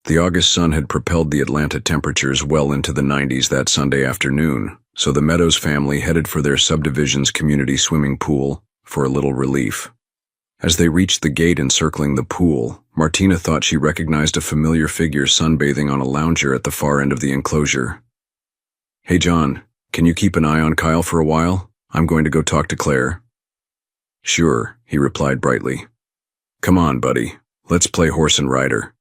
The August sun had propelled the Atlanta temperatures well into the 90s that Sunday afternoon, so the Meadows family headed for their subdivision's community swimming pool for a little relief. As they reached the gate encircling the pool, Martina thought she recognized a familiar figure sunbathing on a lounger at the far end of the enclosure. "Hey John, can you keep an eye on Kyle for a while? I'm going to go talk to Claire." "Sure," he replied brightly. "Come on, buddy. Let's play horse and rider."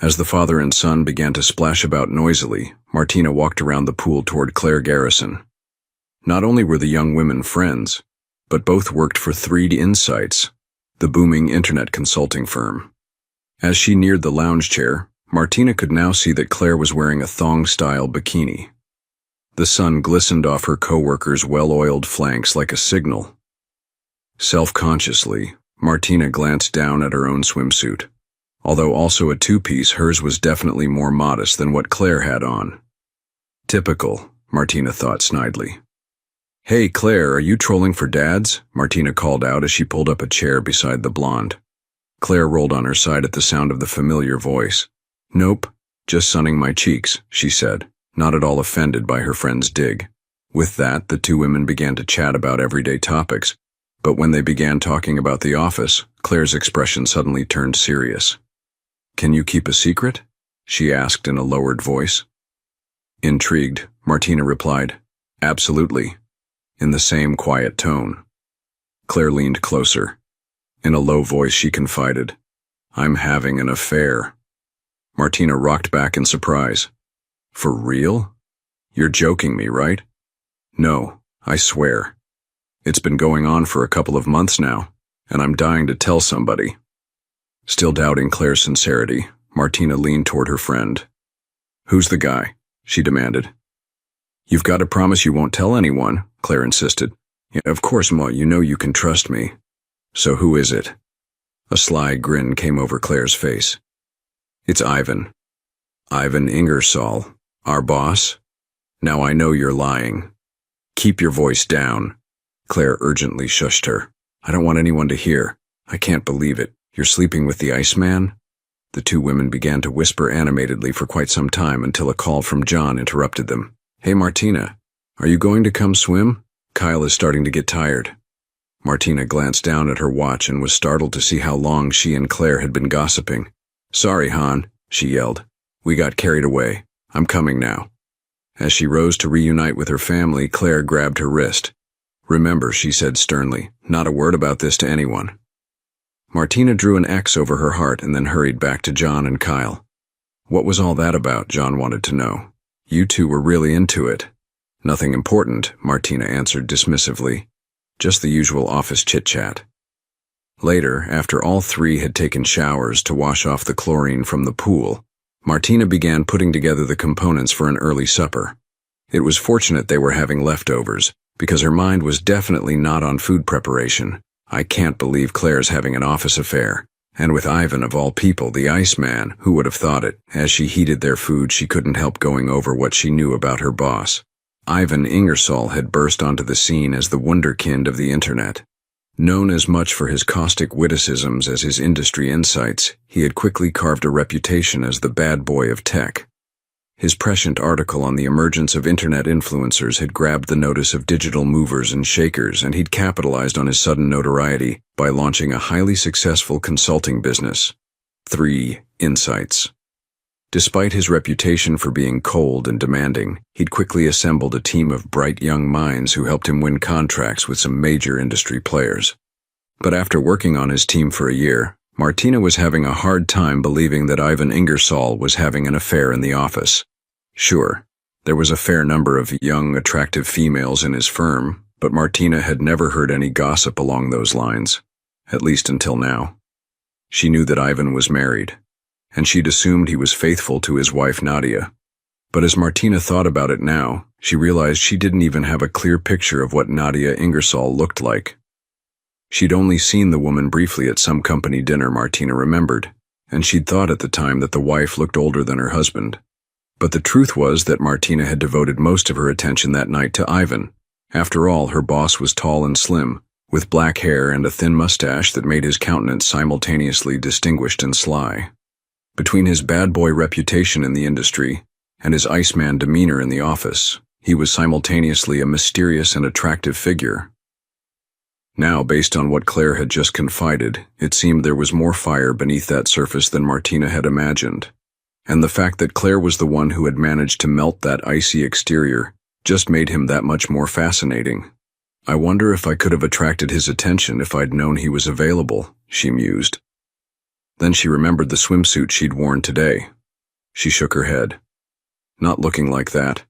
As the father and son began to splash about noisily, Martina walked around the pool toward Claire Garrison. Not only were the young women friends, but both worked for 3D Insights, the booming internet consulting firm. As she neared the lounge chair, Martina could now see that Claire was wearing a thong-style bikini. The sun glistened off her co-worker's well-oiled flanks like a signal. Self-consciously, Martina glanced down at her own swimsuit. Although also a two-piece, hers was definitely more modest than what Claire had on. Typical, Martina thought snidely. "Hey Claire, are you trolling for dads?" Martina called out as she pulled up a chair beside the blonde. Claire rolled on her side at the sound of the familiar voice. "Nope, just sunning my cheeks," she said, not at all offended by her friend's dig. With that, the two women began to chat about everyday topics, but when they began talking about the office, Claire's expression suddenly turned serious. "Can you keep a secret?" she asked in a lowered voice. Intrigued, Martina replied, "Absolutely," in the same quiet tone. Claire leaned closer. In a low voice she confided, "I'm having an affair." Martina rocked back in surprise. "For real? You're joking me, right?" "No, I swear. It's been going on for a couple of months now, and I'm dying to tell somebody." Still doubting Claire's sincerity, Martina leaned toward her friend. "Who's the guy?" she demanded. "You've got to promise you won't tell anyone," Claire insisted. "Yeah, of course, Ma, you know you can trust me." "So who is it?" A sly grin came over Claire's face. "It's Ivan. Ivan Ingersoll, our boss. Now I know you're lying." "Keep your voice down," Claire urgently shushed her. "I don't want anyone to hear. I can't believe it. You're sleeping with the Iceman?" The two women began to whisper animatedly for quite some time until a call from John interrupted them. "Hey Martina, are you going to come swim? Kyle is starting to get tired." Martina glanced down at her watch and was startled to see how long she and Claire had been gossiping. "Sorry, Han," she yelled. "We got carried away. I'm coming now." As she rose to reunite with her family, Claire grabbed her wrist. "Remember," she said sternly, "not a word about this to anyone." Martina drew an X over her heart and then hurried back to John and Kyle. "What was all that about?" John wanted to know. "You two were really into it." "Nothing important," Martina answered dismissively. "Just the usual office chit-chat." Later, after all three had taken showers to wash off the chlorine from the pool, Martina began putting together the components for an early supper. It was fortunate they were having leftovers, because her mind was definitely not on food preparation. I can't believe Claire's having an office affair. And with Ivan of all people, the Iceman, who would have thought it? As she heated their food, she couldn't help going over what she knew about her boss. Ivan Ingersoll had burst onto the scene as the wunderkind of the internet. Known as much for his caustic witticisms as his industry insights, he had quickly carved a reputation as the bad boy of tech. His prescient article on the emergence of internet influencers had grabbed the notice of digital movers and shakers, and he'd capitalized on his sudden notoriety by launching a highly successful consulting business, 3D Insights. Despite his reputation for being cold and demanding, he'd quickly assembled a team of bright young minds who helped him win contracts with some major industry players. But after working on his team for a year, Martina was having a hard time believing that Ivan Ingersoll was having an affair in the office. Sure, there was a fair number of young, attractive females in his firm, but Martina had never heard any gossip along those lines, at least until now. She knew that Ivan was married, and she'd assumed he was faithful to his wife Nadia. But as Martina thought about it now, she realized she didn't even have a clear picture of what Nadia Ingersoll looked like. She'd only seen the woman briefly at some company dinner, Martina remembered, and she'd thought at the time that the wife looked older than her husband. But the truth was that Martina had devoted most of her attention that night to Ivan. After all, her boss was tall and slim, with black hair and a thin mustache that made his countenance simultaneously distinguished and sly. Between his bad boy reputation in the industry and his Iceman demeanor in the office, he was simultaneously a mysterious and attractive figure. Now, based on what Claire had just confided, it seemed there was more fire beneath that surface than Martina had imagined. And the fact that Claire was the one who had managed to melt that icy exterior just made him that much more fascinating. I wonder if I could have attracted his attention if I'd known he was available, she mused. Then she remembered the swimsuit she'd worn today. She shook her head. Not looking like that.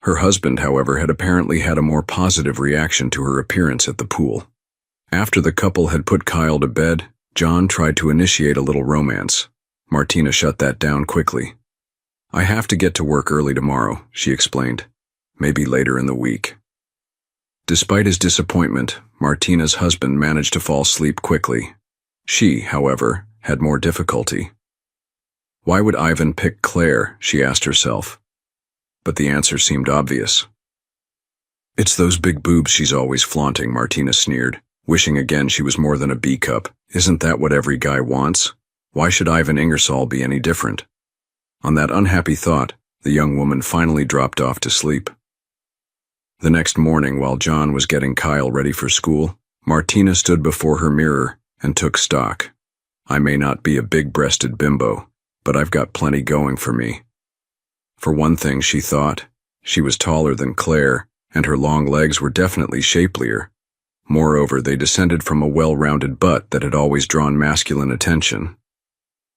Her husband, however, had apparently had a more positive reaction to her appearance at the pool. After the couple had put Kyle to bed, John tried to initiate a little romance. Martina shut that down quickly. I have to get to work early tomorrow, she explained. Maybe later in the week. Despite his disappointment, Martina's husband managed to fall asleep quickly. She, however, had more difficulty. Why would Ivan pick Claire, she asked herself. But the answer seemed obvious. It's those big boobs she's always flaunting, Martina sneered, wishing again she was more than a B-cup. Isn't that what every guy wants? Why should Ivan Ingersoll be any different? On that unhappy thought, the young woman finally dropped off to sleep. The next morning, while John was getting Kyle ready for school, Martina stood before her mirror and took stock. I may not be a big-breasted bimbo, but I've got plenty going for me. For one thing, she thought, she was taller than Claire, and her long legs were definitely shapelier. Moreover, they descended from a well-rounded butt that had always drawn masculine attention.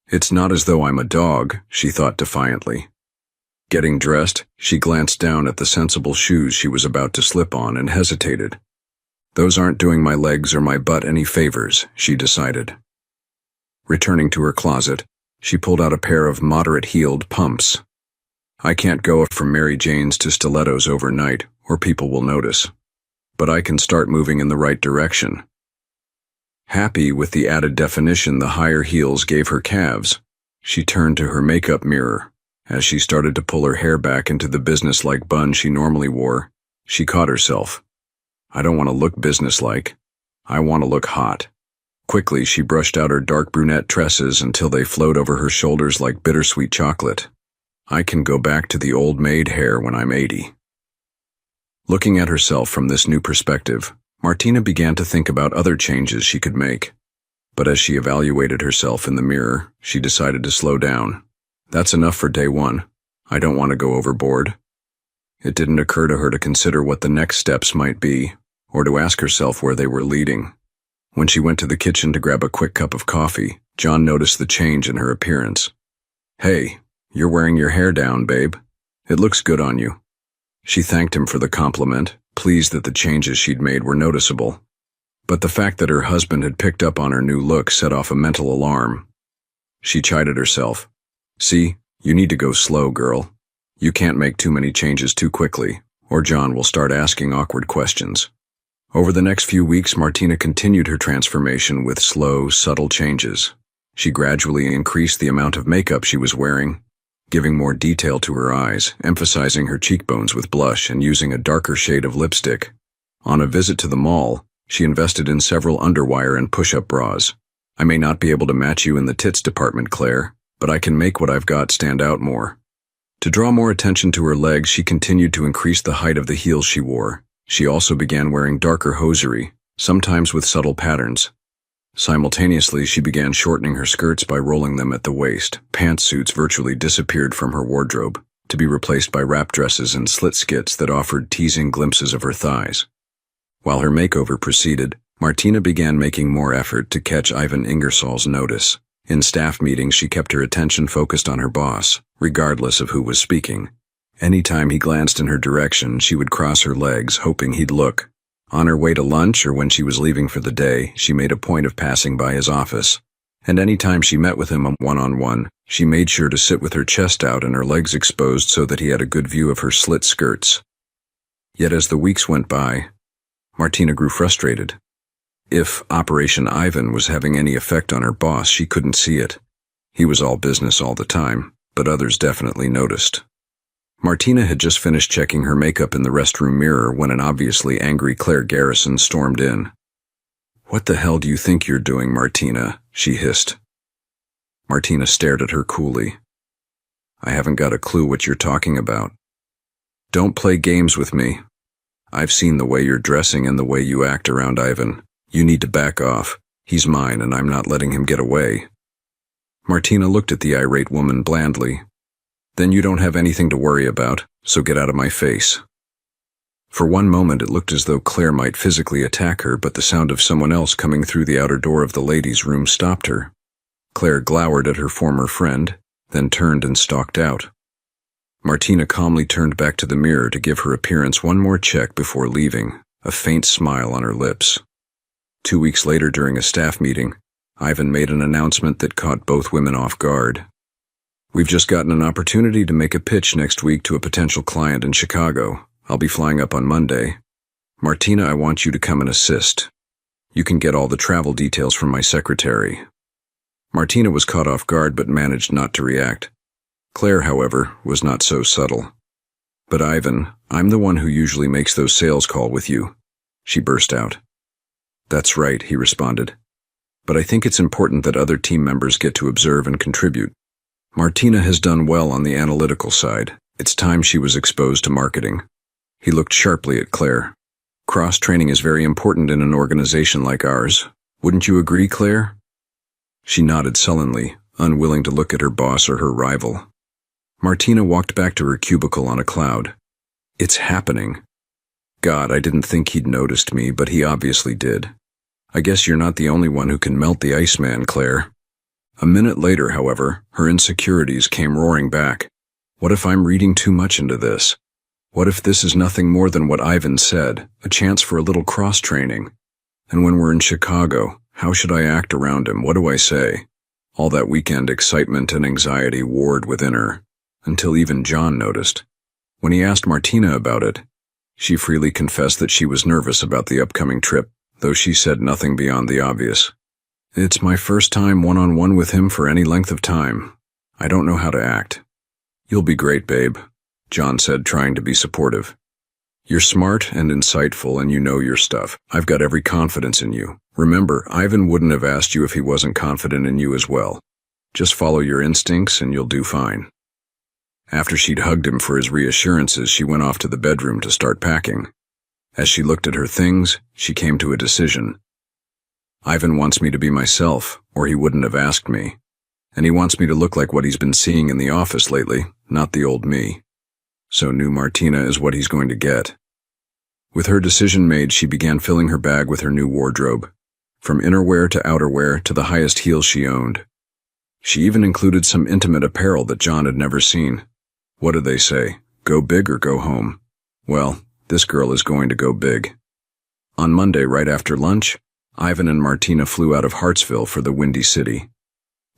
It's not as though I'm a dog, she thought defiantly. Getting dressed, she glanced down at the sensible shoes she was about to slip on and hesitated. Those aren't doing my legs or my butt any favors, she decided. Returning to her closet, she pulled out a pair of moderate-heeled pumps. I can't go from Mary Janes to stilettos overnight, or people will notice. But I can start moving in the right direction. Happy with the added definition the higher heels gave her calves, she turned to her makeup mirror. As she started to pull her hair back into the businesslike bun she normally wore, she caught herself. I don't want to look businesslike. I want to look hot. Quickly, she brushed out her dark brunette tresses until they flowed over her shoulders like bittersweet chocolate. I can go back to the old maid hair when I'm 80. Looking at herself from this new perspective, Martina began to think about other changes she could make. But as she evaluated herself in the mirror, she decided to slow down. That's enough for day one. I don't want to go overboard. It didn't occur to her to consider what the next steps might be, or to ask herself where they were leading. When she went to the kitchen to grab a quick cup of coffee, John noticed the change in her appearance. Hey, you're wearing your hair down, babe. It looks good on you. She thanked him for the compliment, pleased that the changes she'd made were noticeable. But the fact that her husband had picked up on her new look set off a mental alarm. She chided herself. See, you need to go slow, girl. You can't make too many changes too quickly, or John will start asking awkward questions. Over the next few weeks, Martina continued her transformation with slow, subtle changes. She gradually increased the amount of makeup she was wearing, giving more detail to her eyes, emphasizing her cheekbones with blush and using a darker shade of lipstick. On a visit to the mall, she invested in several underwire and push-up bras. I may not be able to match you in the tits department, Claire, but I can make what I've got stand out more. To draw more attention to her legs, she continued to increase the height of the heels she wore. She also began wearing darker hosiery, sometimes with subtle patterns. Simultaneously, she began shortening her skirts by rolling them at the waist. Pantsuits virtually disappeared from her wardrobe, to be replaced by wrap dresses and slit skirts that offered teasing glimpses of her thighs. While her makeover proceeded, Martina began making more effort to catch Ivan Ingersoll's notice. In staff meetings, she kept her attention focused on her boss, regardless of who was speaking. Anytime he glanced in her direction, she would cross her legs, hoping he'd look. On her way to lunch or when she was leaving for the day, she made a point of passing by his office. And anytime she met with him one-on-one, she made sure to sit with her chest out and her legs exposed so that he had a good view of her slit skirts. Yet as the weeks went by, Martina grew frustrated. If Operation Ivan was having any effect on her boss, she couldn't see it. He was all business all the time, but others definitely noticed. Martina had just finished checking her makeup in the restroom mirror when an obviously angry Claire Garrison stormed in. "What the hell do you think you're doing, Martina?" she hissed. Martina stared at her coolly. I haven't got a clue what you're talking about. Don't play games with me. I've seen the way you're dressing and the way you act around Ivan. You need to back off. He's mine and I'm not letting him get away. Martina looked at the irate woman blandly. Then you don't have anything to worry about, so get out of my face. For one moment it looked as though Claire might physically attack her, but the sound of someone else coming through the outer door of the ladies' room stopped her. Claire glowered at her former friend, then turned and stalked out. Martina calmly turned back to the mirror to give her appearance one more check before leaving, a faint smile on her lips. 2 weeks later, during a staff meeting, Ivan made an announcement that caught both women off guard. We've just gotten an opportunity to make a pitch next week to a potential client in Chicago. I'll be flying up on Monday. Martina, I want you to come and assist. You can get all the travel details from my secretary. Martina was caught off guard but managed not to react. Claire, however, was not so subtle. But Ivan, I'm the one who usually makes those sales calls with you, she burst out. That's right, he responded. But I think it's important that other team members get to observe and contribute. Martina has done well on the analytical side. It's time she was exposed to marketing. He looked sharply at Claire. Cross-training is very important in an organization like ours. Wouldn't you agree, Claire? She nodded sullenly, unwilling to look at her boss or her rival. Martina walked back to her cubicle on a cloud. It's happening. God, I didn't think he'd noticed me, but he obviously did. I guess you're not the only one who can melt the Iceman, Claire. A minute later, however, her insecurities came roaring back. What if I'm reading too much into this? What if this is nothing more than what Ivan said, a chance for a little cross-training? And when we're in Chicago, how should I act around him? What do I say? All that weekend excitement and anxiety warred within her, until even John noticed. When he asked Martina about it, she freely confessed that she was nervous about the upcoming trip, though she said nothing beyond the obvious. It's my first time one-on-one with him for any length of time. I don't know how to act. You'll be great, babe, John said, trying to be supportive. You're smart and insightful and you know your stuff. I've got every confidence in you. Remember, Ivan wouldn't have asked you if he wasn't confident in you as well. Just follow your instincts and you'll do fine. After she'd hugged him for his reassurances, she went off to the bedroom to start packing. As she looked at her things, she came to a decision. Ivan wants me to be myself, or he wouldn't have asked me. And he wants me to look like what he's been seeing in the office lately, not the old me. So new Martina is what he's going to get. With her decision made, she began filling her bag with her new wardrobe, from innerwear to outerwear to the highest heels she owned. She even included some intimate apparel that John had never seen. What did they say? Go big or go home? Well, this girl is going to go big. On Monday, right after lunch, Ivan and Martina flew out of Hartsville for the Windy City.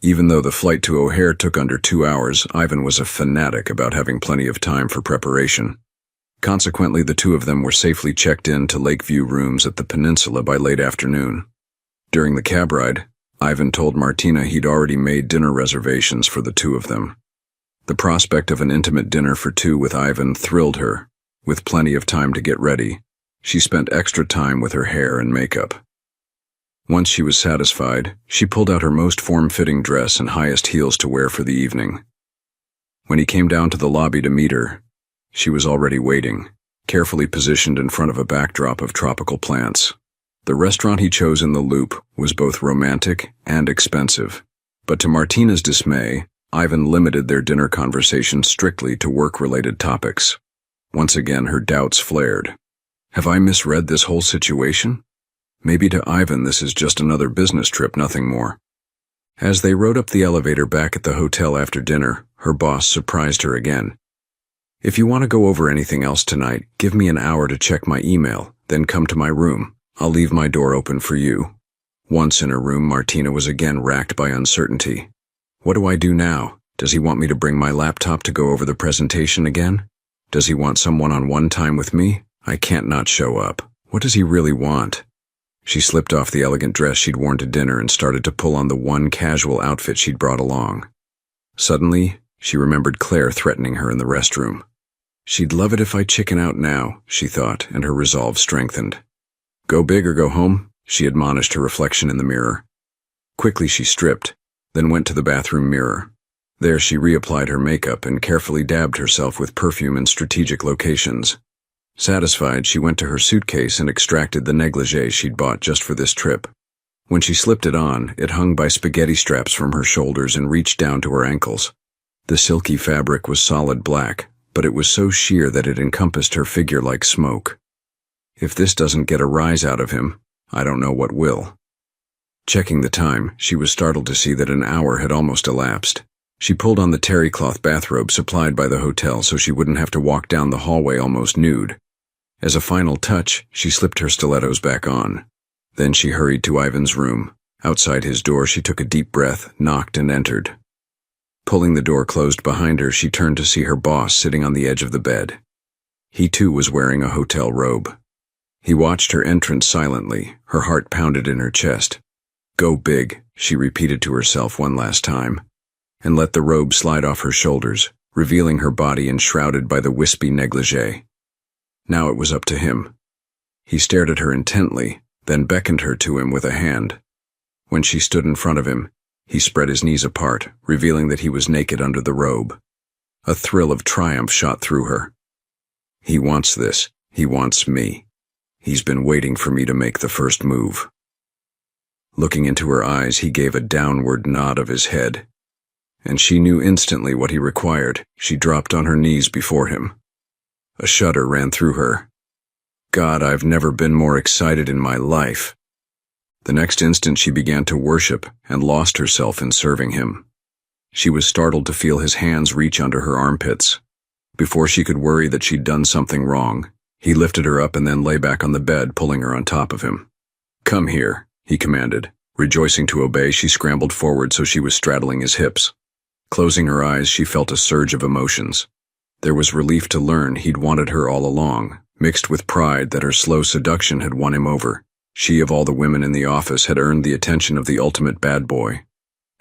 Even though the flight to O'Hare took under 2 hours, Ivan was a fanatic about having plenty of time for preparation. Consequently, the two of them were safely checked in to Lakeview rooms at the Peninsula by late afternoon. During the cab ride, Ivan told Martina he'd already made dinner reservations for the two of them. The prospect of an intimate dinner for two with Ivan thrilled her. With plenty of time to get ready, she spent extra time with her hair and makeup. Once she was satisfied, she pulled out her most form-fitting dress and highest heels to wear for the evening. When he came down to the lobby to meet her, she was already waiting, carefully positioned in front of a backdrop of tropical plants. The restaurant he chose in the Loop was both romantic and expensive, but to Martina's dismay, Ivan limited their dinner conversation strictly to work-related topics. Once again, her doubts flared. Have I misread this whole situation? Maybe to Ivan this is just another business trip, nothing more. As they rode up the elevator back at the hotel after dinner, her boss surprised her again. If you want to go over anything else tonight, give me an hour to check my email, then come to my room. I'll leave my door open for you. Once in her room, Martina was again racked by uncertainty. What do I do now? Does he want me to bring my laptop to go over the presentation again? Does he want some one-on-one time with me? I can't not show up. What does he really want? She slipped off the elegant dress she'd worn to dinner and started to pull on the one casual outfit she'd brought along. Suddenly, she remembered Claire threatening her in the restroom. She'd love it if I chicken out now, she thought, and her resolve strengthened. Go big or go home, she admonished her reflection in the mirror. Quickly she stripped, then went to the bathroom mirror. There she reapplied her makeup and carefully dabbed herself with perfume in strategic locations. Satisfied, she went to her suitcase and extracted the negligee she'd bought just for this trip. When she slipped it on, it hung by spaghetti straps from her shoulders and reached down to her ankles. The silky fabric was solid black, but it was so sheer that it encompassed her figure like smoke. If this doesn't get a rise out of him, I don't know what will. Checking the time, she was startled to see that an hour had almost elapsed. She pulled on the terry cloth bathrobe supplied by the hotel so she wouldn't have to walk down the hallway almost nude. As a final touch, she slipped her stilettos back on. Then she hurried to Ivan's room. Outside his door, she took a deep breath, knocked, and entered. Pulling the door closed behind her, she turned to see her boss sitting on the edge of the bed. He too was wearing a hotel robe. He watched her entrance silently, her heart pounded in her chest. "Go big," she repeated to herself one last time, and let the robe slide off her shoulders, revealing her body enshrouded by the wispy negligee. Now it was up to him. He stared at her intently, then beckoned her to him with a hand. When she stood in front of him, he spread his knees apart, revealing that he was naked under the robe. A thrill of triumph shot through her. He wants this. He wants me. He's been waiting for me to make the first move. Looking into her eyes, he gave a downward nod of his head. And she knew instantly what he required. She dropped on her knees before him. A shudder ran through her. God, I've never been more excited in my life. The next instant she began to worship and lost herself in serving him. She was startled to feel his hands reach under her armpits. Before she could worry that she'd done something wrong, he lifted her up and then lay back on the bed, pulling her on top of him. "Come here," he commanded. Rejoicing to obey, she scrambled forward so she was straddling his hips. Closing her eyes, she felt a surge of emotions. There was relief to learn he'd wanted her all along, mixed with pride that her slow seduction had won him over. She, of all the women in the office, had earned the attention of the ultimate bad boy.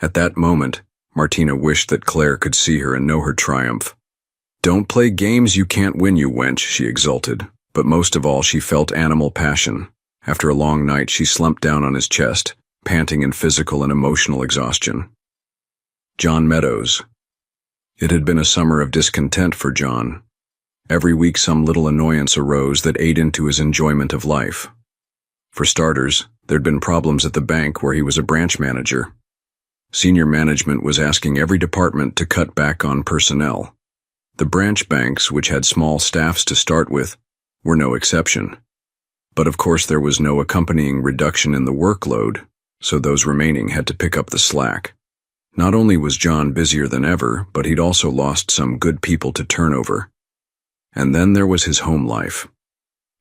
At that moment, Martina wished that Claire could see her and know her triumph. "Don't play games you can't win, you wench," she exulted. But most of all, she felt animal passion. After a long night, she slumped down on his chest, panting in physical and emotional exhaustion. John Meadows. It had been a summer of discontent for John. Every week some little annoyance arose that ate into his enjoyment of life. For starters, there'd been problems at the bank where he was a branch manager. Senior management was asking every department to cut back on personnel. The branch banks, which had small staffs to start with, were no exception. But of course there was no accompanying reduction in the workload, so those remaining had to pick up the slack. Not only was John busier than ever, but he'd also lost some good people to turnover. And then there was his home life.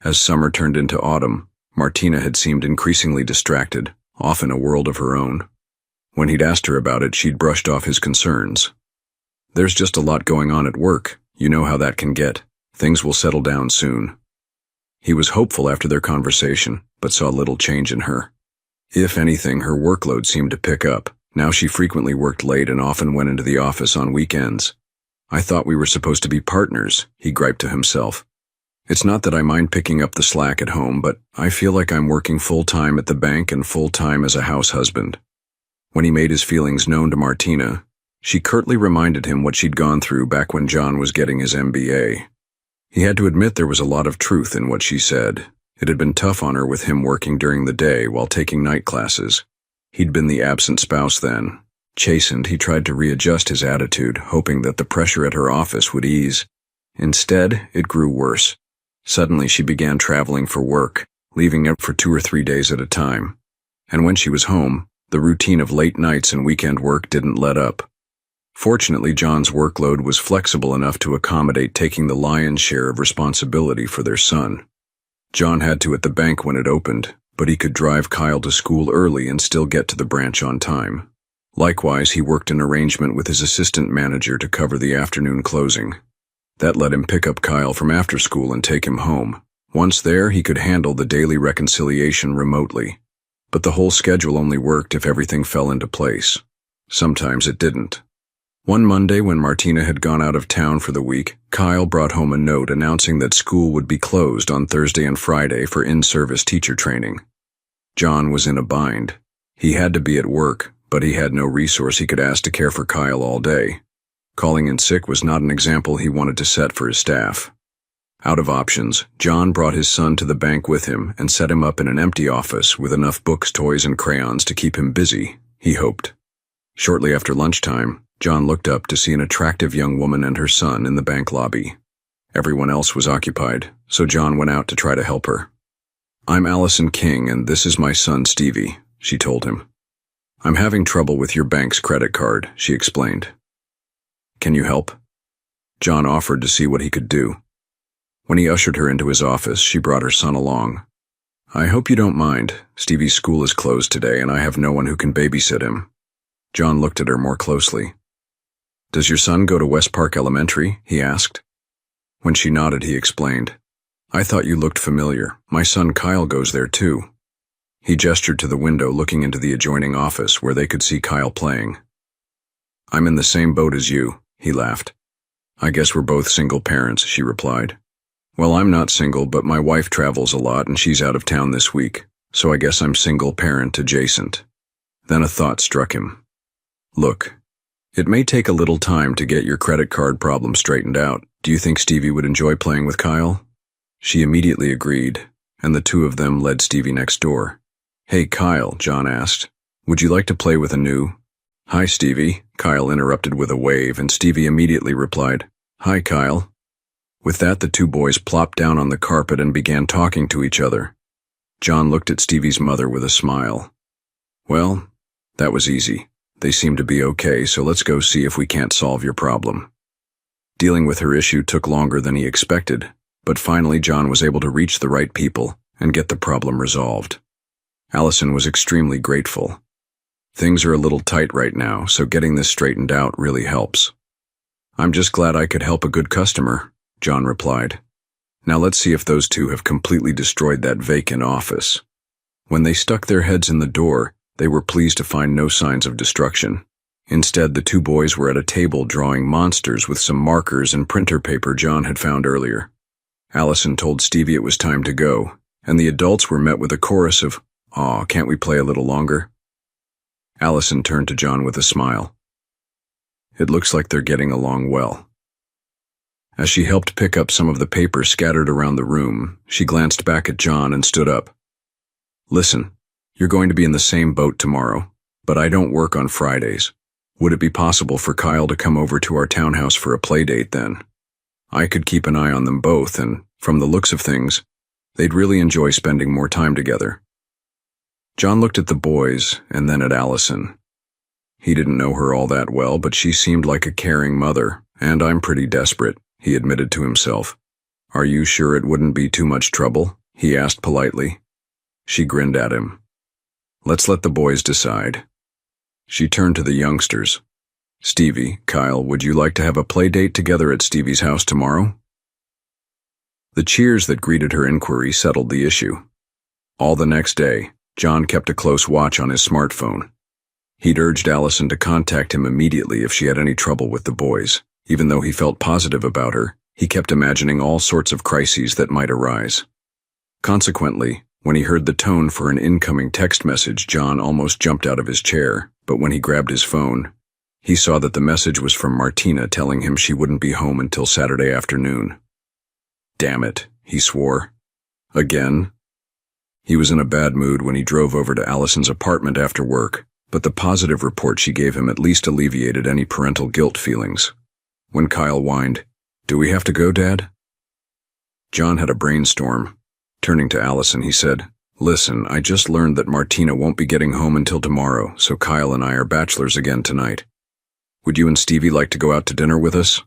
As summer turned into autumn, Martina had seemed increasingly distracted, off in a world of her own. When he'd asked her about it, she'd brushed off his concerns. "There's just a lot going on at work. You know how that can get. Things will settle down soon." He was hopeful after their conversation, but saw little change in her. If anything, her workload seemed to pick up. Now she frequently worked late and often went into the office on weekends. "I thought we were supposed to be partners," he griped to himself. "It's not that I mind picking up the slack at home, but I feel like I'm working full-time at the bank and full-time as a house husband." When he made his feelings known to Martina, she curtly reminded him what she'd gone through back when John was getting his MBA. He had to admit there was a lot of truth in what she said. It had been tough on her with him working during the day while taking night classes. He'd been the absent spouse then. Chastened, he tried to readjust his attitude, hoping that the pressure at her office would ease. Instead, it grew worse. Suddenly she began traveling for work, leaving out for 2 or 3 days at a time. And when she was home, the routine of late nights and weekend work didn't let up. Fortunately, John's workload was flexible enough to accommodate taking the lion's share of responsibility for their son. John had to at the bank when it opened, but he could drive Kyle to school early and still get to the branch on time. Likewise, he worked an arrangement with his assistant manager to cover the afternoon closing. That let him pick up Kyle from after school and take him home. Once there, he could handle the daily reconciliation remotely. But the whole schedule only worked if everything fell into place. Sometimes it didn't. One Monday, when Martina had gone out of town for the week, Kyle brought home a note announcing that school would be closed on Thursday and Friday for in-service teacher training. John was in a bind. He had to be at work, But he had no resource he could ask to care for Kyle all day. Calling in sick was not an example he wanted to set for his staff. Out of options, John brought his son to the bank with him and set him up in an empty office with enough books, toys, and crayons to keep him busy, he hoped. Shortly after lunchtime, John looked up to see an attractive young woman and her son in the bank lobby. Everyone else was occupied, so John went out to try to help her. "I'm Allison King, and this is my son Stevie," she told him. "I'm having trouble with your bank's credit card," she explained. "Can you help?" John offered to see what he could do. When he ushered her into his office, she brought her son along. "I hope you don't mind. Stevie's school is closed today, and I have no one who can babysit him." John looked at her more closely. "Does your son go to West Park Elementary?" he asked. When she nodded, he explained, "I thought you looked familiar. My son Kyle goes there too." He gestured to the window looking into the adjoining office where they could see Kyle playing. "I'm in the same boat as you," he laughed. "I guess we're both single parents," she replied. "Well, I'm not single, but my wife travels a lot and she's out of town this week, so I guess I'm single parent adjacent." Then a thought struck him. "Look, it may take a little time to get your credit card problem straightened out. Do you think Stevie would enjoy playing with Kyle?" She immediately agreed, and the two of them led Stevie next door. "Hey, Kyle," John asked, "would you like to play with a new—" "Hi, Stevie," Kyle interrupted with a wave, and Stevie immediately replied, "Hi, Kyle." With that, the two boys plopped down on the carpet and began talking to each other. John looked at Stevie's mother with a smile. "Well, that was easy. They seem to be okay, so let's go see if we can't solve your problem." Dealing with her issue took longer than he expected, but finally John was able to reach the right people and get the problem resolved. Allison was extremely grateful. "Things are a little tight right now, so getting this straightened out really helps." "I'm just glad I could help a good customer," John replied. "Now let's see if those two have completely destroyed that vacant office." When they stuck their heads in the door, they were pleased to find no signs of destruction. Instead, the two boys were at a table drawing monsters with some markers and printer paper John had found earlier. Allison told Stevie it was time to go, and the adults were met with a chorus of, "Aw, can't we play a little longer?" Allison turned to John with a smile. "It looks like they're getting along well." As she helped pick up some of the paper scattered around the room, she glanced back at John and stood up. "Listen, you're going to be in the same boat tomorrow, but I don't work on Fridays. Would it be possible for Kyle to come over to our townhouse for a play date then? I could keep an eye on them both, and from the looks of things, they'd really enjoy spending more time together." John looked at the boys and then at Allison. He didn't know her all that well, but she seemed like a caring mother, and I'm pretty desperate, he admitted to himself. "Are you sure it wouldn't be too much trouble?" he asked politely. She grinned at him. "Let's let the boys decide." She turned to the youngsters. "Stevie, Kyle, would you like to have a play date together at Stevie's house tomorrow?" The cheers that greeted her inquiry settled the issue. All the next day, John kept a close watch on his smartphone. He'd urged Allison to contact him immediately if she had any trouble with the boys. Even though he felt positive about her, he kept imagining all sorts of crises that might arise. Consequently, when he heard the tone for an incoming text message, John almost jumped out of his chair, but when he grabbed his phone, he saw that the message was from Martina telling him she wouldn't be home until Saturday afternoon. "Damn it," he swore. "Again?" He was in a bad mood when he drove over to Allison's apartment after work, but the positive report she gave him at least alleviated any parental guilt feelings. When Kyle whined, "Do we have to go, Dad?" John had a brainstorm. Turning to Allison, he said, "Listen, I just learned that Martina won't be getting home until tomorrow, so Kyle and I are bachelors again tonight. Would you and Stevie like to go out to dinner with us?"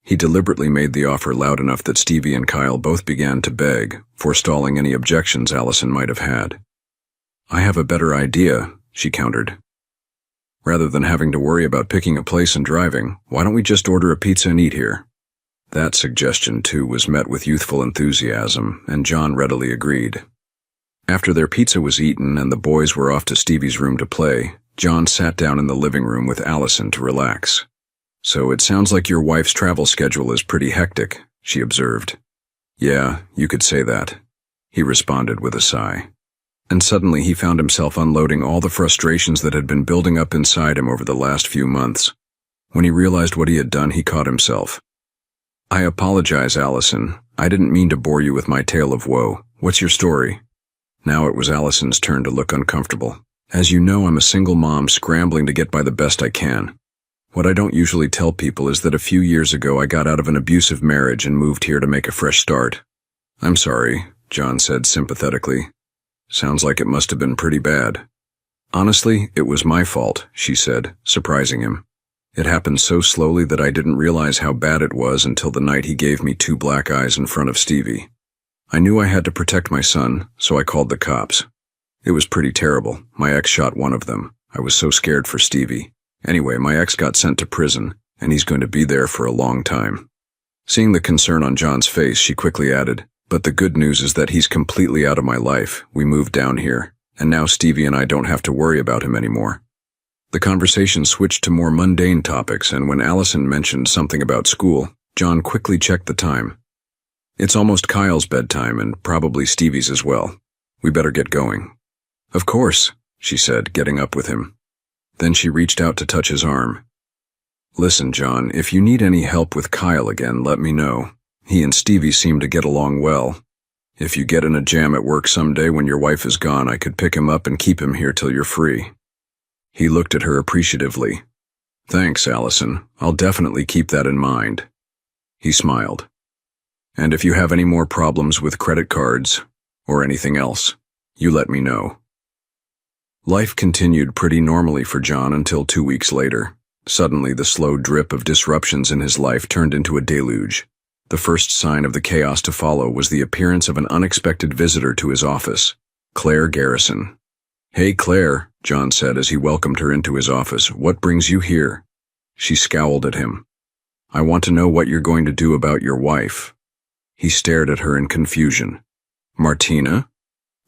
He deliberately made the offer loud enough that Stevie and Kyle both began to beg, forestalling any objections Allison might have had. "I have a better idea," she countered. "Rather than having to worry about picking a place and driving, why don't we just order a pizza and eat here?" That suggestion, too, was met with youthful enthusiasm, and John readily agreed. After their pizza was eaten and the boys were off to Stevie's room to play, John sat down in the living room with Allison to relax. "So it sounds like your wife's travel schedule is pretty hectic," she observed. "Yeah, you could say that," he responded with a sigh. And suddenly he found himself unloading all the frustrations that had been building up inside him over the last few months. When he realized what he had done, he caught himself. "I apologize, Allison. I didn't mean to bore you with my tale of woe. What's your story?" Now it was Allison's turn to look uncomfortable. "As you know, I'm a single mom scrambling to get by the best I can. What I don't usually tell people is that a few years ago I got out of an abusive marriage and moved here to make a fresh start." "I'm sorry," John said sympathetically. "Sounds like it must have been pretty bad." "Honestly, it was my fault," she said, surprising him. "It happened so slowly that I didn't realize how bad it was until the night he gave me 2 black eyes in front of Stevie. I knew I had to protect my son, so I called the cops. It was pretty terrible. My ex shot one of them. I was so scared for Stevie. Anyway, my ex got sent to prison, and he's going to be there for a long time." Seeing the concern on John's face, she quickly added, "But the good news is that he's completely out of my life. We moved down here, and now Stevie and I don't have to worry about him anymore." The conversation switched to more mundane topics, and when Allison mentioned something about school, John quickly checked the time. "It's almost Kyle's bedtime, and probably Stevie's as well. We better get going." "Of course," she said, getting up with him. Then she reached out to touch his arm. "Listen, John, if you need any help with Kyle again, let me know. He and Stevie seem to get along well. If you get in a jam at work someday when your wife is gone, I could pick him up and keep him here till you're free." He looked at her appreciatively. "Thanks, Allison. I'll definitely keep that in mind." He smiled. "And if you have any more problems with credit cards, or anything else, you let me know." Life continued pretty normally for John until 2 weeks later. Suddenly, the slow drip of disruptions in his life turned into a deluge. The first sign of the chaos to follow was the appearance of an unexpected visitor to his office, Claire Garrison. "Hey, Claire," John said as he welcomed her into his office. "What brings you here?" She scowled at him. "I want to know what you're going to do about your wife." He stared at her in confusion. "Martina?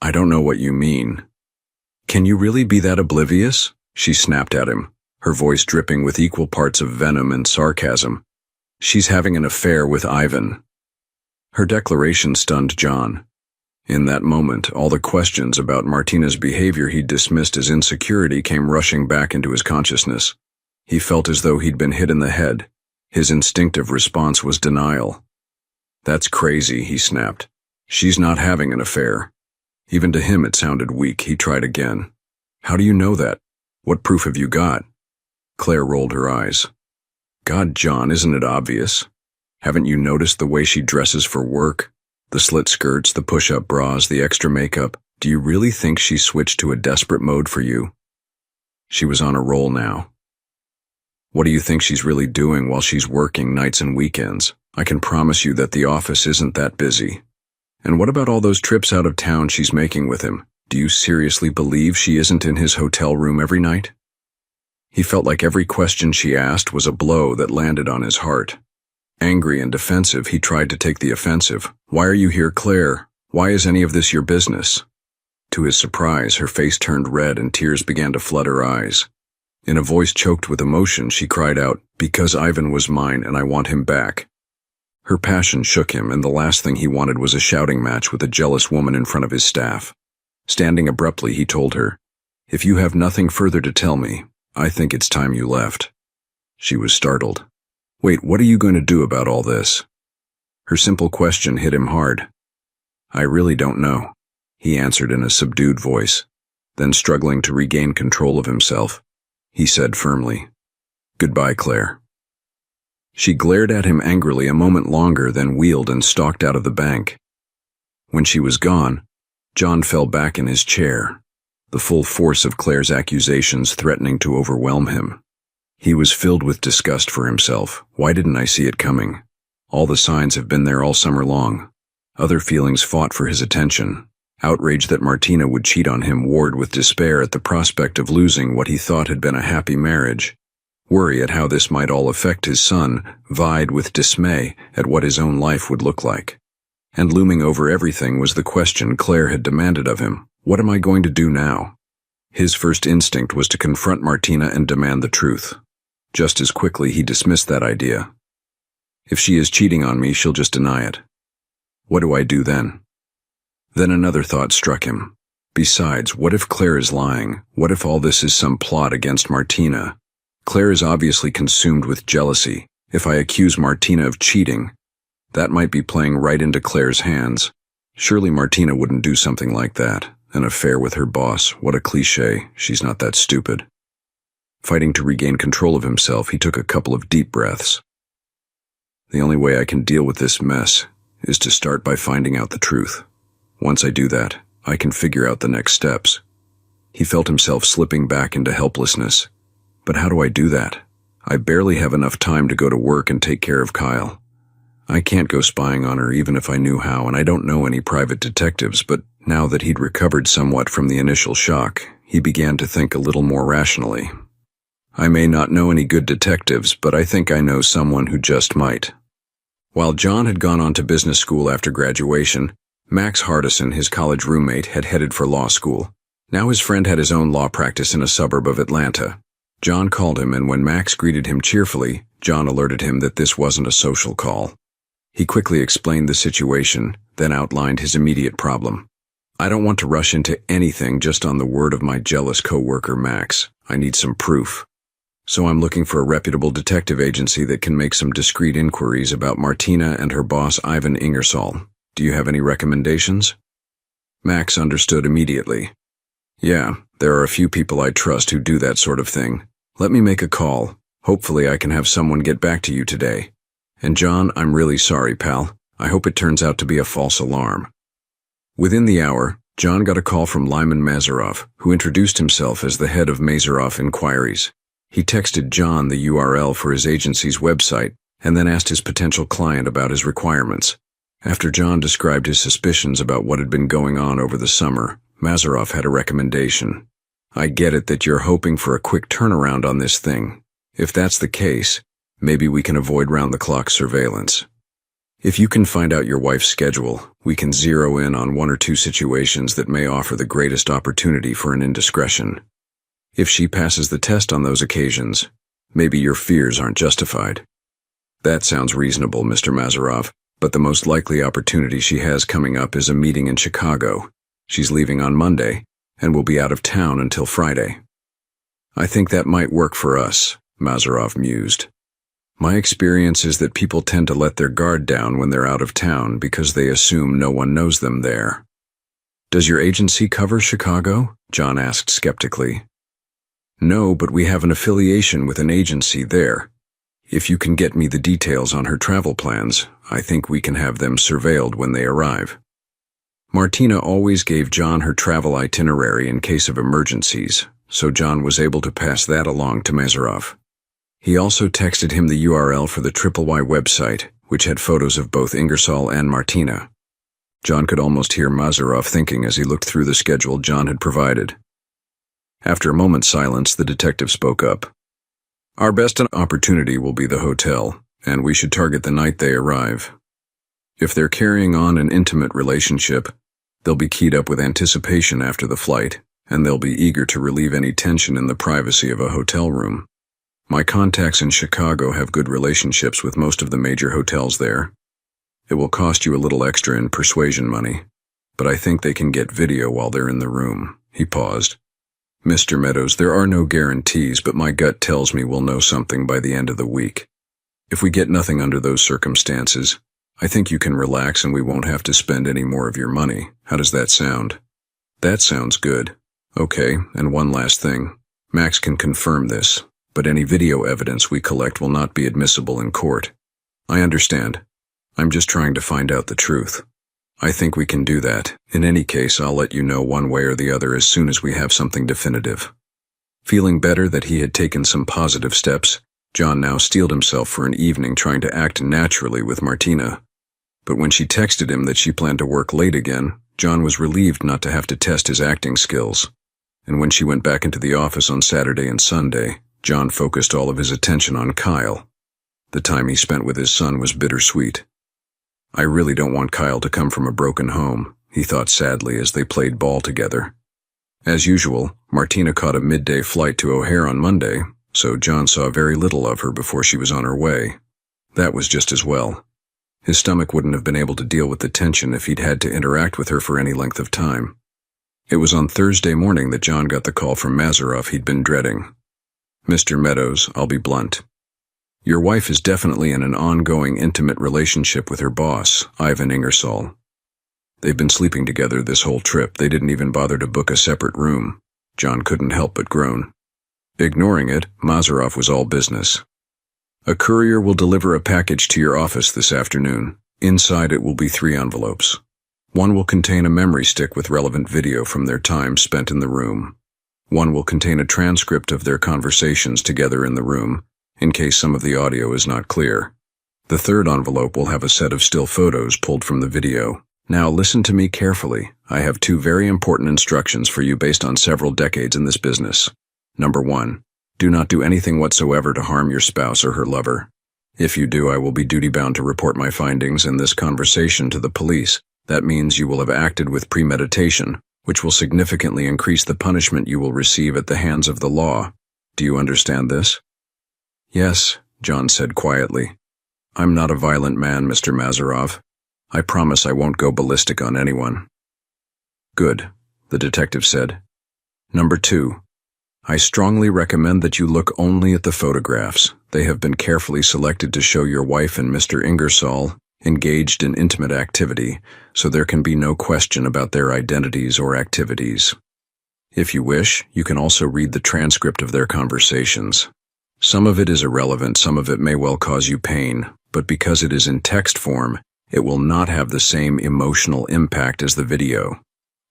I don't know what you mean." "Can you really be that oblivious?" she snapped at him, her voice dripping with equal parts of venom and sarcasm. "She's having an affair with Ivan." Her declaration stunned John. In that moment, all the questions about Martina's behavior he'd dismissed as insecurity came rushing back into his consciousness. He felt as though he'd been hit in the head. His instinctive response was denial. "That's crazy," he snapped. "She's not having an affair." Even to him it sounded weak. He tried again. "How do you know that? What proof have you got?" Claire rolled her eyes. "God, John, isn't it obvious? Haven't you noticed the way she dresses for work? The slit skirts, the push-up bras, the extra makeup. Do you really think she switched to a desperate mode for you?" She was on a roll now. "What do you think she's really doing while she's working nights and weekends? I can promise you that the office isn't that busy. And what about all those trips out of town she's making with him? Do you seriously believe she isn't in his hotel room every night?" He felt like every question she asked was a blow that landed on his heart. Angry and defensive, he tried to take the offensive. "Why are you here, Claire? Why is any of this your business?" To his surprise, her face turned red and tears began to flood her eyes. In a voice choked with emotion, she cried out, "Because Ivan was mine and I want him back." Her passion shook him, and the last thing he wanted was a shouting match with a jealous woman in front of his staff. Standing abruptly, he told her, "If you have nothing further to tell me, I think it's time you left." She was startled. "Wait, what are you going to do about all this?" Her simple question hit him hard. "I really don't know," he answered in a subdued voice. Then, struggling to regain control of himself, he said firmly, "Goodbye, Claire." She glared at him angrily a moment longer, then wheeled and stalked out of the bank. When she was gone, John fell back in his chair, the full force of Claire's accusations threatening to overwhelm him. He was filled with disgust for himself. Why didn't I see it coming? All the signs have been there all summer long. Other feelings fought for his attention. Outrage that Martina would cheat on him warred with despair at the prospect of losing what he thought had been a happy marriage. Worry at how this might all affect his son vied with dismay at what his own life would look like. And looming over everything was the question Claire had demanded of him. What am I going to do now? His first instinct was to confront Martina and demand the truth. Just as quickly he dismissed that idea. If she is cheating on me, she'll just deny it. What do I do then? Then another thought struck him. Besides, what if Claire is lying? What if all this is some plot against Martina? Claire is obviously consumed with jealousy. If I accuse Martina of cheating, that might be playing right into Claire's hands. Surely Martina wouldn't do something like that. An affair with her boss, what a cliché. She's not that stupid. Fighting to regain control of himself, he took a couple of deep breaths. The only way I can deal with this mess is to start by finding out the truth. Once I do that, I can figure out the next steps. He felt himself slipping back into helplessness. But how do I do that? I barely have enough time to go to work and take care of Kyle. I can't go spying on her even if I knew how, and I don't know any private detectives, but now that he'd recovered somewhat from the initial shock, he began to think a little more rationally. I may not know any good detectives, but I think I know someone who just might. While John had gone on to business school after graduation, Max Hardison, his college roommate, had headed for law school. Now his friend had his own law practice in a suburb of Atlanta. John called him, and when Max greeted him cheerfully, John alerted him that this wasn't a social call. He quickly explained the situation, then outlined his immediate problem. I don't want to rush into anything just on the word of my jealous coworker Max. I need some proof. So I'm looking for a reputable detective agency that can make some discreet inquiries about Martina and her boss Ivan Ingersoll. Do you have any recommendations? Max understood immediately. Yeah, there are a few people I trust who do that sort of thing. Let me make a call. Hopefully I can have someone get back to you today. And John, I'm really sorry, pal. I hope it turns out to be a false alarm. Within the hour, John got a call from Lyman Mazarov, who introduced himself as the head of Mazarov Inquiries. He texted John the URL for his agency's website and then asked his potential client about his requirements. After John described his suspicions about what had been going on over the summer, Mazarov had a recommendation. I get it that you're hoping for a quick turnaround on this thing. If that's the case, maybe we can avoid round-the-clock surveillance. If you can find out your wife's schedule, we can zero in on one or two situations that may offer the greatest opportunity for an indiscretion. If she passes the test on those occasions, maybe your fears aren't justified. That sounds reasonable, Mr. Mazarov, but the most likely opportunity she has coming up is a meeting in Chicago. She's leaving on Monday, and will be out of town until Friday. I think that might work for us, Mazarov mused. My experience is that people tend to let their guard down when they're out of town because they assume no one knows them there. Does your agency cover Chicago? John asked skeptically. No, but we have an affiliation with an agency there. If you can get me the details on her travel plans, I think we can have them surveilled when they arrive. Martina always gave John her travel itinerary in case of emergencies, so John was able to pass that along to Mazarov. He also texted him the URL for the Y website, which had photos of both Ingersoll and Martina. John could almost hear Mazarov thinking as he looked through the schedule John had provided. After a moment's silence, the detective spoke up. Our best opportunity will be the hotel, and we should target the night they arrive. If they're carrying on an intimate relationship, they'll be keyed up with anticipation after the flight, and they'll be eager to relieve any tension in the privacy of a hotel room. My contacts in Chicago have good relationships with most of the major hotels there. It will cost you a little extra in persuasion money, but I think they can get video while they're in the room. He paused. Mr. Meadows, there are no guarantees, but my gut tells me we'll know something by the end of the week. If we get nothing under those circumstances, I think you can relax and we won't have to spend any more of your money. How does that sound? That sounds good. Okay, and one last thing. Max can confirm this, but any video evidence we collect will not be admissible in court. I understand. I'm just trying to find out the truth. I think we can do that. In any case, I'll let you know one way or the other as soon as we have something definitive. Feeling better that he had taken some positive steps, John now steeled himself for an evening trying to act naturally with Martina. But when she texted him that she planned to work late again, John was relieved not to have to test his acting skills. And when she went back into the office on Saturday and Sunday, John focused all of his attention on Kyle. The time he spent with his son was bittersweet. I really don't want Kyle to come from a broken home, he thought sadly as they played ball together. As usual, Martina caught a midday flight to O'Hare on Monday, so John saw very little of her before she was on her way. That was just as well. His stomach wouldn't have been able to deal with the tension if he'd had to interact with her for any length of time. It was on Thursday morning that John got the call from Mazeroff he'd been dreading. "Mr. Meadows, I'll be blunt. Your wife is definitely in an ongoing intimate relationship with her boss, Ivan Ingersoll. They've been sleeping together this whole trip. They didn't even bother to book a separate room." John couldn't help but groan. Ignoring it, Mazeroff was all business. "A courier will deliver a package to your office this afternoon. Inside it will be 3 envelopes. One will contain a memory stick with relevant video from their time spent in the room. One will contain a transcript of their conversations together in the room, in case some of the audio is not clear. The third envelope will have a set of still photos pulled from the video. Now listen to me carefully. I have 2 very important instructions for you based on several decades in this business. Number 1, do not do anything whatsoever to harm your spouse or her lover. If you do, I will be duty-bound to report my findings in this conversation to the police. That means you will have acted with premeditation, which will significantly increase the punishment you will receive at the hands of the law. Do you understand this?" "Yes," John said quietly. "I'm not a violent man, Mr. Mazeroff. I promise I won't go ballistic on anyone." "Good," the detective said. "Number 2, I strongly recommend that you look only at the photographs. They have been carefully selected to show your wife and Mr. Ingersoll engaged in intimate activity, so there can be no question about their identities or activities. If you wish, you can also read the transcript of their conversations. Some of it is irrelevant, some of it may well cause you pain, but because it is in text form, it will not have the same emotional impact as the video.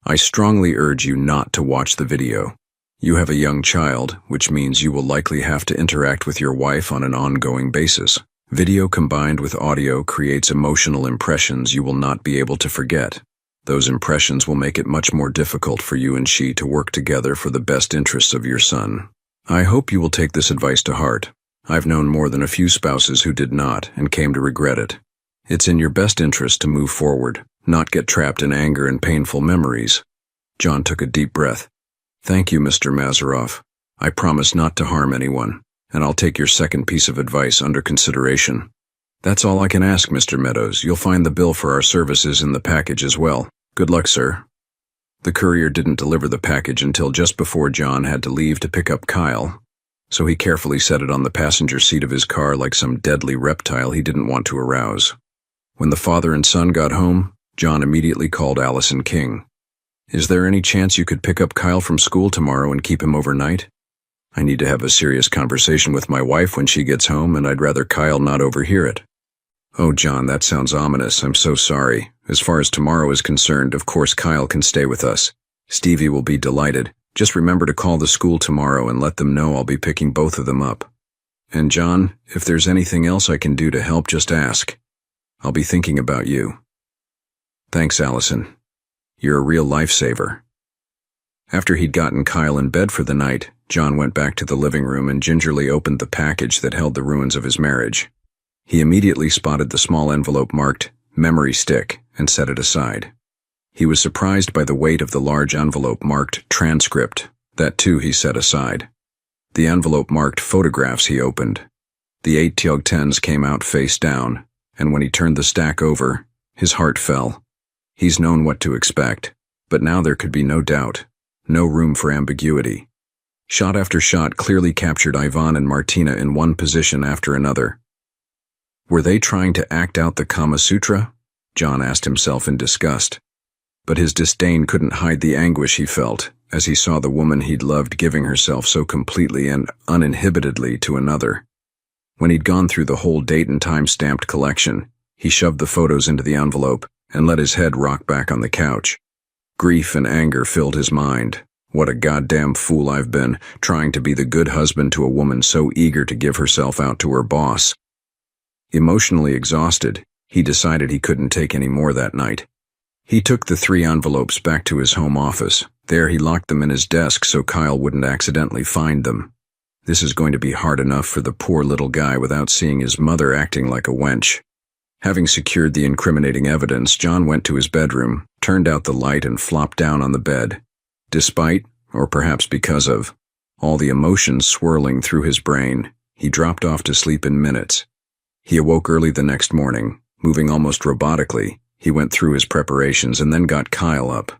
I strongly urge you not to watch the video. You have a young child, which means you will likely have to interact with your wife on an ongoing basis. Video combined with audio creates emotional impressions you will not be able to forget. Those impressions will make it much more difficult for you and she to work together for the best interests of your son. I hope you will take this advice to heart. I've known more than a few spouses who did not and came to regret it. It's in your best interest to move forward, not get trapped in anger and painful memories." John took a deep breath. "Thank you, Mr. Mazeroff. I promise not to harm anyone, and I'll take your second piece of advice under consideration." "That's all I can ask, Mr. Meadows. You'll find the bill for our services in the package as well. Good luck, sir." The courier didn't deliver the package until just before John had to leave to pick up Kyle, so he carefully set it on the passenger seat of his car like some deadly reptile he didn't want to arouse. When the father and son got home, John immediately called Allison King. "Is there any chance you could pick up Kyle from school tomorrow and keep him overnight? I need to have a serious conversation with my wife when she gets home, and I'd rather Kyle not overhear it." "Oh, John, that sounds ominous. I'm so sorry. As far as tomorrow is concerned, of course Kyle can stay with us. Stevie will be delighted. Just remember to call the school tomorrow and let them know I'll be picking both of them up. And John, if there's anything else I can do to help, just ask. I'll be thinking about you." "Thanks, Allison. You're a real lifesaver." After he'd gotten Kyle in bed for the night, John went back to the living room and gingerly opened the package that held the ruins of his marriage. He immediately spotted the small envelope marked "memory stick" and set it aside. He was surprised by the weight of the large envelope marked "transcript." That too he set aside. The envelope marked "photographs" he opened. The 8 Tiog-10s came out face down, and when he turned the stack over, his heart fell. He's known what to expect, but now there could be no doubt, no room for ambiguity. Shot after shot clearly captured Ivan and Martina in one position after another. Were they trying to act out the Kama Sutra? John asked himself in disgust. But his disdain couldn't hide the anguish he felt as he saw the woman he'd loved giving herself so completely and uninhibitedly to another. When he'd gone through the whole date and time stamped collection, he shoved the photos into the envelope and let his head rock back on the couch. Grief and anger filled his mind. What a goddamn fool I've been, trying to be the good husband to a woman so eager to give herself out to her boss. Emotionally exhausted, he decided he couldn't take any more that night. He took the 3 envelopes back to his home office. There he locked them in his desk so Kyle wouldn't accidentally find them. This is going to be hard enough for the poor little guy without seeing his mother acting like a wench. Having secured the incriminating evidence, John went to his bedroom, turned out the light, and flopped down on the bed. Despite, or perhaps because of, all the emotions swirling through his brain, he dropped off to sleep in minutes. He awoke early the next morning. Moving almost robotically, he went through his preparations and then got Kyle up.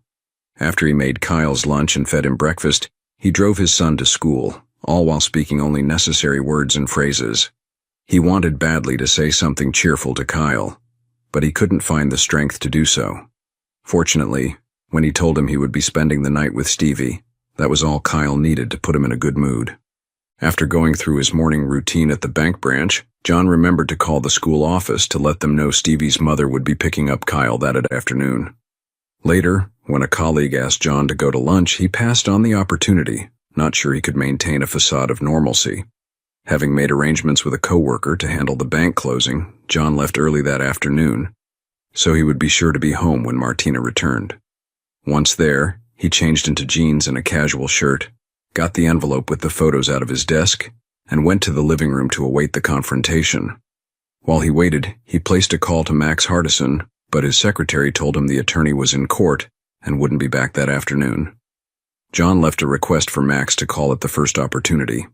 After he made Kyle's lunch and fed him breakfast, he drove his son to school, all while speaking only necessary words and phrases. He wanted badly to say something cheerful to Kyle, but he couldn't find the strength to do so. Fortunately, when he told him he would be spending the night with Stevie, that was all Kyle needed to put him in a good mood. After going through his morning routine at the bank branch, John remembered to call the school office to let them know Stevie's mother would be picking up Kyle that afternoon. Later, when a colleague asked John to go to lunch, he passed on the opportunity, not sure he could maintain a facade of normalcy. Having made arrangements with a coworker to handle the bank closing, John left early that afternoon, so he would be sure to be home when Martina returned. Once there, he changed into jeans and a casual shirt, got the envelope with the photos out of his desk, and went to the living room to await the confrontation. While he waited, he placed a call to Max Hardison, but his secretary told him the attorney was in court and wouldn't be back that afternoon. John left a request for Max to call at the first opportunity.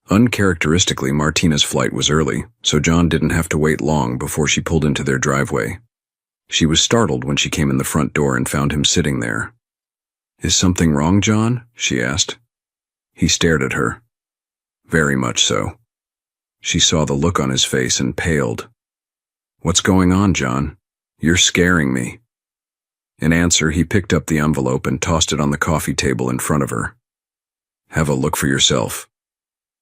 Uncharacteristically, Martina's flight was early, so John didn't have to wait long before she pulled into their driveway. She was startled when she came in the front door and found him sitting there. "Is something wrong, John?" she asked. He stared at her. "Very much so." She saw the look on his face and paled. "What's going on, John? You're scaring me." In answer, he picked up the envelope and tossed it on the coffee table in front of her. "Have a look for yourself."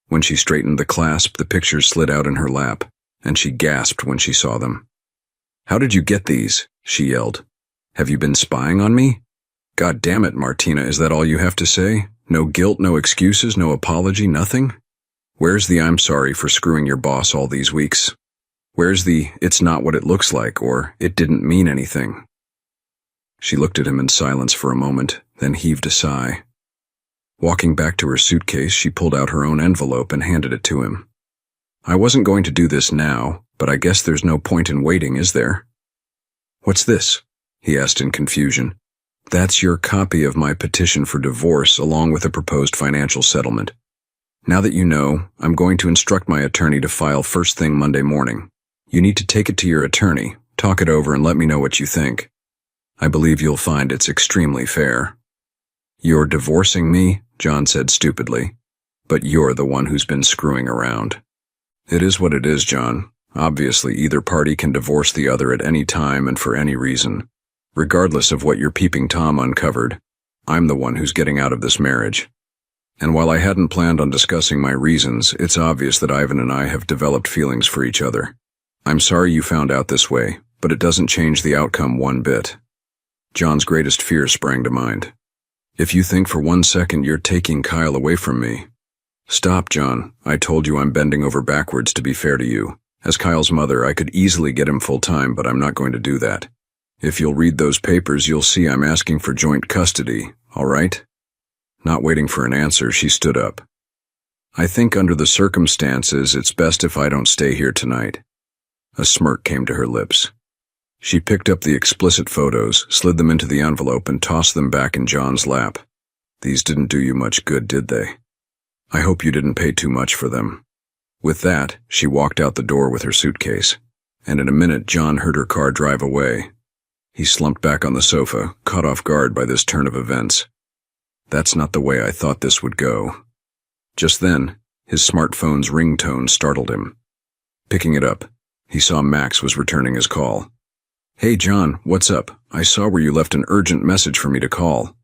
When she straightened the clasp, the pictures slid out in her lap, and she gasped when she saw them. "How did you get these?" she yelled. "Have you been spying on me?" "God damn it, Martina, is that all you have to say? No guilt, no excuses, no apology, nothing? Where's the "I'm sorry for screwing your boss all these weeks"? Where's the "it's not what it looks like" or "it didn't mean anything"? She looked at him in silence for a moment, then heaved a sigh. Walking back to her suitcase, she pulled out her own envelope and handed it to him. "I wasn't going to do this now, but I guess there's no point in waiting, is there?" "What's this?" he asked in confusion. "That's your copy of my petition for divorce along with a proposed financial settlement. Now that you know, I'm going to instruct my attorney to file first thing Monday morning. You need to take it to your attorney, talk it over, and let me know what you think. I believe you'll find it's extremely fair." "You're divorcing me?" John said stupidly. "But you're the one who's been screwing around." "It is what it is, John. Obviously, either party can divorce the other at any time and for any reason. Regardless of what your peeping Tom uncovered, I'm the one who's getting out of this marriage. And while I hadn't planned on discussing my reasons, it's obvious that Ivan and I have developed feelings for each other. I'm sorry you found out this way, but it doesn't change the outcome one bit." John's greatest fear sprang to mind. "If you think for 1 second you're taking Kyle away from me..." "Stop, John. I told you I'm bending over backwards to be fair to you. As Kyle's mother, I could easily get him full-time, but I'm not going to do that. If you'll read those papers, you'll see I'm asking for joint custody, all right?" Not waiting for an answer, she stood up. "I think under the circumstances, it's best if I don't stay here tonight." A smirk came to her lips. She picked up the explicit photos, slid them into the envelope, and tossed them back in John's lap. "These didn't do you much good, did they? I hope you didn't pay too much for them." With that, she walked out the door with her suitcase, and in a minute John heard her car drive away. He slumped back on the sofa, caught off guard by this turn of events. That's not the way I thought this would go. Just then, his smartphone's ringtone startled him. Picking it up, he saw Max was returning his call. "Hey, John, what's up? I saw where you left an urgent message for me to call."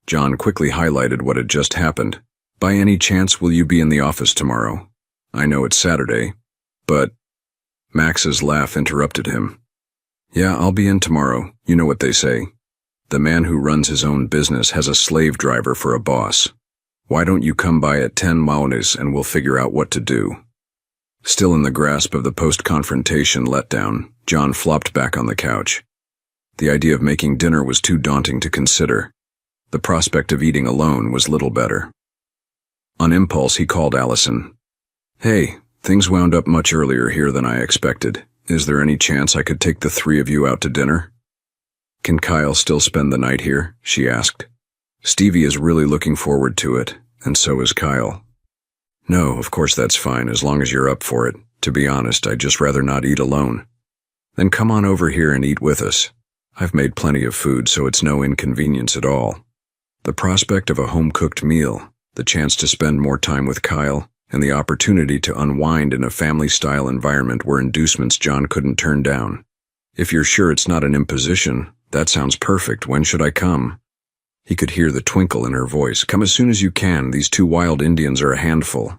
John quickly highlighted what had just happened. "By any chance, will you be in the office tomorrow? I know it's Saturday, but..." Max's laugh interrupted him. "Yeah, I'll be in tomorrow. You know what they say. The man who runs his own business has a slave driver for a boss. Why don't you come by at 10 Maunes and we'll figure out what to do?" Still in the grasp of the post-confrontation letdown, John flopped back on the couch. The idea of making dinner was too daunting to consider. The prospect of eating alone was little better. On impulse, he called Allison. "Hey, things wound up much earlier here than I expected. Is there any chance I could take the 3 of you out to dinner?" "Can Kyle still spend the night here?" she asked. "Stevie is really looking forward to it, and so is Kyle." "No, of course that's fine, as long as you're up for it. To be honest, I'd just rather not eat alone." "Then come on over here and eat with us. I've made plenty of food, so it's no inconvenience at all. The prospect of a home-cooked meal, the chance to spend more time with Kyle, and the opportunity to unwind in a family-style environment were inducements John couldn't turn down. If you're sure it's not an imposition, that sounds perfect. When should I come? He could hear the twinkle in her voice. Come as soon as you can. These two wild Indians are a handful.